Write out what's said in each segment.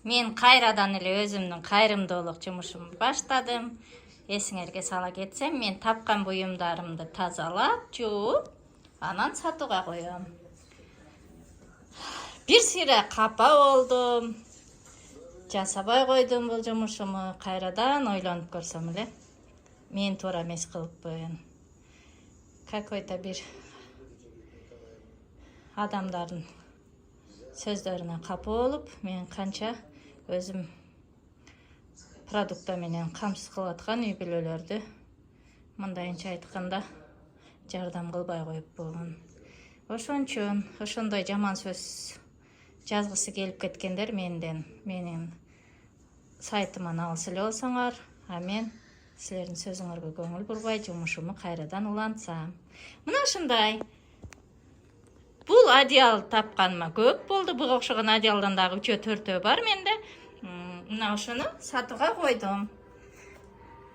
Мен кайрадан эле өзүмдүн кайрымдуулук жумушумду баштадым. Эсиңерге сала кетсем, мен тапкан буюмдарымды тазалап, жууп, анан сатууга коём. Бир сыйра капа болдум. Жасабай койдум бул жумушуму. Кайрадан ойлонуп көрсөм эле, мен туура эмес кылыппын. Какой-то бир адамдардын сөздөрүнө капа болуп, мен канча өзүм продукта менен камсыз кылып аткан үй бүлөлөрдү мындайынча айтканда жардам кылбай коюпмун. Ошон үчүн ошондой жаман сөз жазгысы келип кеткендер менин сайтыман алыс эле болсоңор, а мен силердин сөзүңөргө көңүл бурбай жумушуму кайрадан улантсам. Мына ушундай. Бул одеял тапканыма көп болду. Буга окшогон одеялдан дагы 3-4 бар менде. Мына ошону сатууга койдум.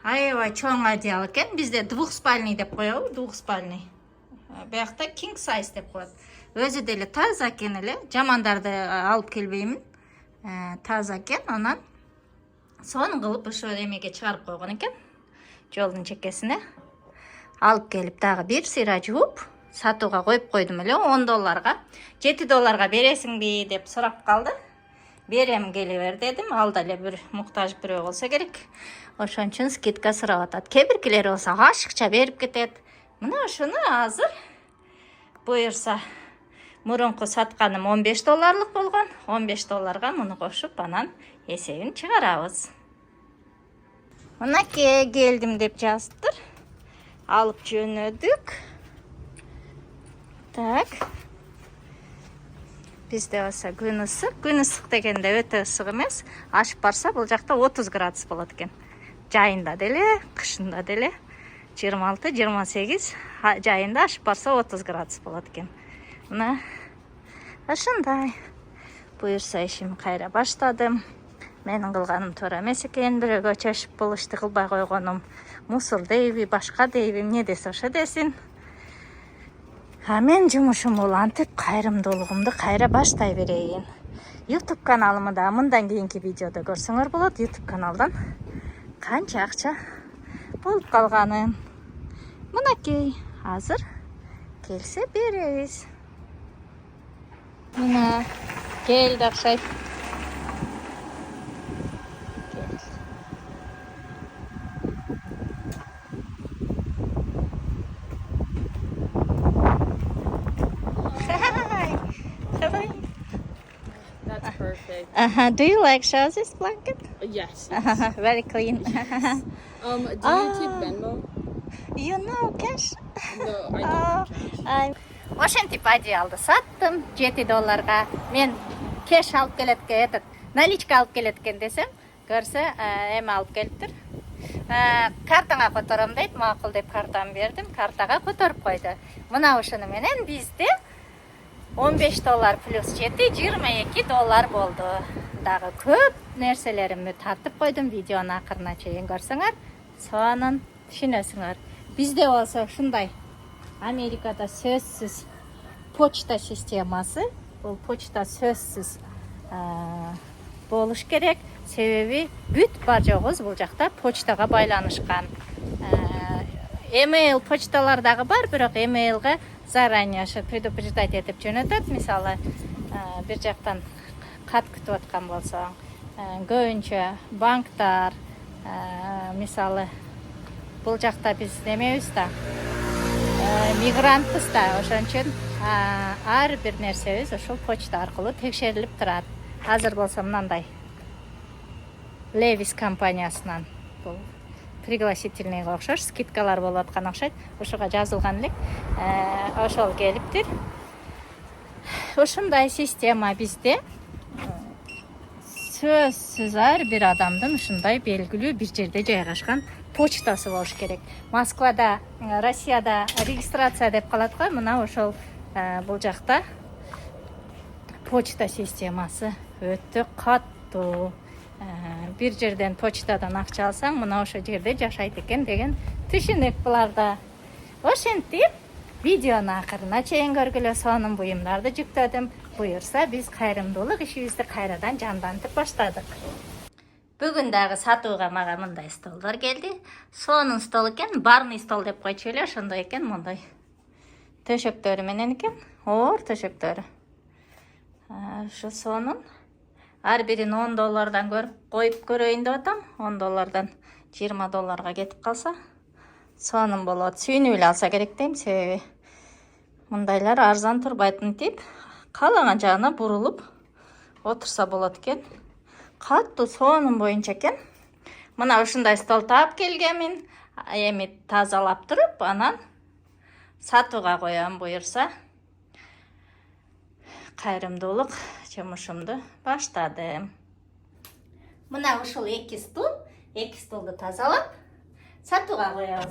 Аябай чоң одеял экен. Бизде двухспальный деп коебу, двухспальный. Биякта king size деп коет. Өзү деле таза экен эле. Жамандарды алып келбеймин. Таза экен, анан сонун кылып ошо эмеге чыгарып койгон экен. Жолдун чекесине алып келип дагы бир сыйра жууп, сатууга коюп койдум эле $10. $7 бересиңби деп сурап калды. Берем, келе бер дедим. Ал да эле бир муктаж бирөө болсо керек. Ошон үчүн скидка сурап атат. Кээ биркилери болсо ашыкча берип кетет. Мына ушуну азыр буюрса, мурунку сатканым $15 болгон. $15 муну кошуп, анан эсебин чыгарабыз. Мынакей келдим деп жазыптыр. Алып жөнөдүк. Так. Бизде болсо күн ысык дегенде өтө ысык эмес. Ашып барса бул жакта 30 градус болот экен. Жайында деле, кышында деле 26-28, жайында ашып барса 30 градус болот экен. Мына ошондой. Буюрса ишим кайра баштадым. Менин кылганым туура эмес экен. Бирөөгө чөшүп бул ишти кылбай койгонум мусор дейби, башка дейби, эмне десе ошо десин. А мен жумушумду улантып, кайрымдуулугумду кайра баштай берейин. YouTube каналымы да мындан кийинки видеодо көрсөңөр болот. YouTube каналдан канча акча болуп калганын. Мынакей, азыр келсе беребиз. Мына келди окшойт. Do you like this blanket? Yes. Very clean. Do you take Venmo? You know cash? No, I don't have cash. Ошентип одеялды саттым $7. Мен кеш алып келетке, наличка алып келеткен десем, көрсө эме алып келиптир. Картаңа котором дейт, макул деп картаны бердим, картага которуп койду. Мына ушуну менен бизде $15 плюс 7 $22 болду. Дагы көп нерселеримди тартып койдум. Видеону акырына чейин көрсөңөр, сонун түшүнөсүңөр. Бизде болсо ушундай. Америкада сөзсүз почта системасы. Бул почта сөзсүз болуш керек. Себеби бүт бар жогуз бул жакта почтага байланышкан. Email почталар дагы бар, бирок emailге заранее предупреждать этип жөнөтөт. Мисалы, бир жактан кат күтүп аткан болсоң, көбүнчө банктар, мисалы, бул жакта биз немебиз да, мигрантпыз да, ошон үчүн ар бир нерсебиз ошол почта аркылуу текшерилип турат. Азыр болсо мындай Levi's компаниясынан бул пригласительныйга окшош скидкалар болуп аткан окшойт. Ошого жазылган элек. Ошол келиптир. Ушундай система бизде. Сөзсүз ар бир адамдын ушундай белгилүү бир жерде жайгашкан почтасы болуш керек. Москвада, Россияда регистрация деп калат го. Мына ошол бул жакта почта системасы өтө каттуу. Бир жерден почтадан акча алсаң, мына ошо жерде жашайт экен деген түшүнүк буларда. Ошентип видеону акырына чейин көргүлө, сонун буюмдарды жүктөдүм. Буйырса, біз қайрымдылық ішімізді қайрадан жандантып баштадық. Бүгін дағы сатуға маға мындай столдар келді. Соның стол екен, барный стол деп қойчу эле, ошондой екен, мындай төшөктөрү менен екен, оор төшөктөрү. Şu сонун ар бирин $10 коюп көрөйүн деп атам. $10 $20 кетип калса, сонун болот. Сүйүнүп эле алса керек дейм, себеби мындайлар арзан турбайт мынтип, каалаган жагына бурулуп отурса болот экен. Катуу сонун боюнча экен. Мына ушундай стол таап келгенмин. Эми тазалап туруп, анан сатууга коям буйырса. Кайрымдуулук жумушумду баштадым. Мына ушул эки стулду тазалап сатууга коебуз.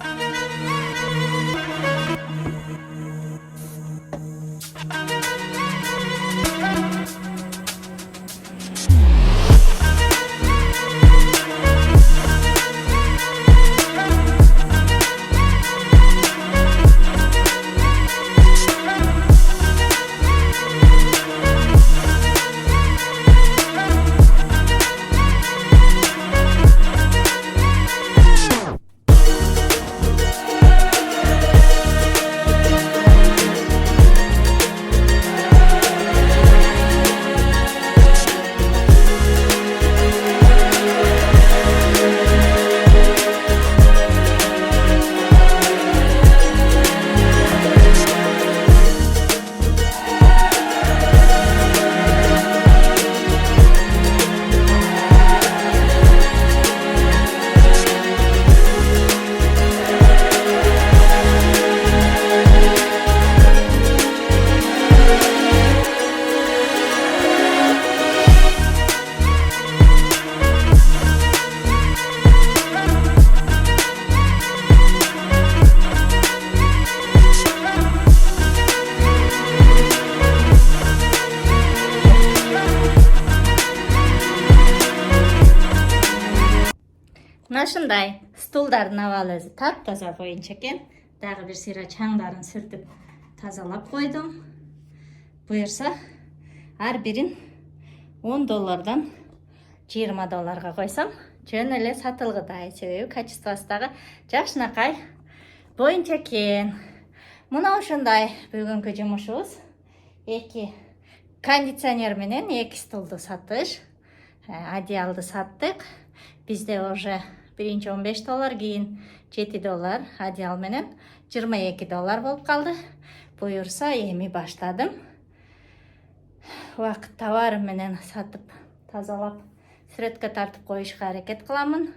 Ушундай стулдардын абалы өзү таптаза боюнча экен. Дагы бир сыйра чаңдарын сүртүп тазалап койдум. Буйырса, ар бирин $10 $20 койсом, жөн эле сатылгыдай, себеби качествосы дагы жакшынакай боюнча экен. Мына ушундай бүгүнкү жумушубуз. Эки кондиционер менен эки стулду сатыш, одеялды саттык. Бизде уже биринчи $15, кийин $7, одеял менен $22 болуп калды. Буйырса, эми баштадым. Убакыт товарым менен сатып, тазалап, сүрөткө тартып коюшка аракет кыламын.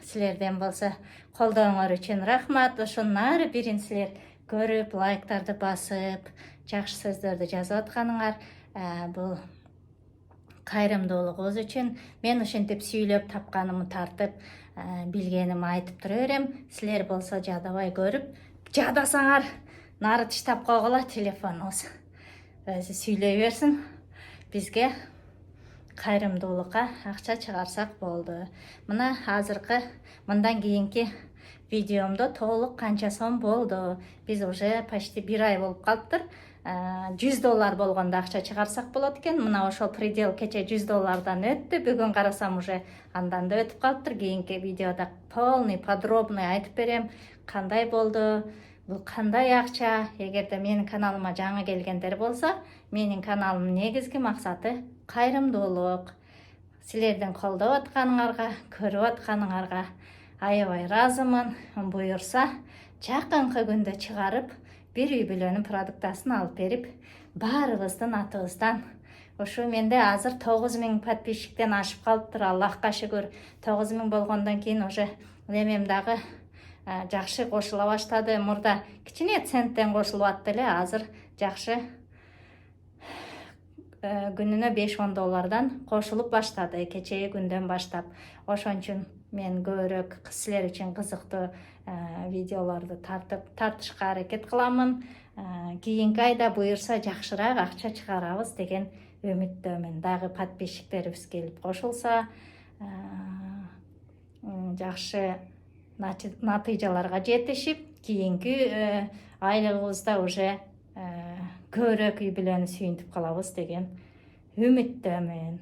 Силерден болсо колдооңор үчүн рахмат. Ошонун ар бирин силер көрүп, лайктарды басып, жакшы сөздөрдү жазып атканыңар бул кайрымдуулугубуз үчүн. Мен ошентип сүйлөп тапканымды тартып, билгенимди айтып тура берем. Силер болсо жадабай көрүп, жадасаңар нары тыштап койгула телефонубуз. Өзү сүйлөй берсин. Бизге кайрымдуулукка акча чыгарсак болду. Мына азыркы мындан кийинки видеомдо толук канча сом болду. Биз уже почти 1 ай болуп калыптыр. $100 болгондо акча чыгарсак болот экен. Мына ошол предел кече $100 өттү. Бүгүн карасам уже андан да өтүп калыптыр. Кийинки видеода полный, подробный айтып берем. Кандай болду? Бул кандай акча? Эгерде менин каналыма жаңы келгендер болсо, менин каналымдын негизги максаты кайрымдуулук. Силердин колдоп атканыңарга, көрүп атканыңарга аябай ыраазымын. Буйырса, жакынкы күндө чыгарып, бир үй бүлөнүн продуктасын алып берип, баарыбыздын атыбыздан. Ушу менде азыр 9000 подписчиктен ашып калыптыр, Аллахка шүгүр. 9000 болгондон кийин уже эмем дагы жакшы кошула баштады. Мурда кичине центтен кошулуп атты эле, азыр жакшы күнүнө $5-10 кошулуп баштады кечеги күндөн баштап. Ошон үчүн мен көбүрөөк силер үчүн кызыктуу видеолорду тартышка аракет кыламын. Кийинки айда буйырса жакшыраак акча чыгарабыз деген үмүттөмүн. Дагы подписчиктерибиз келип кошулса, жакшы натыйжаларга жетишип, кийинки айлыгыбызда уже көбірек үй білән сүйінтіп қалабыз деген үміттемін.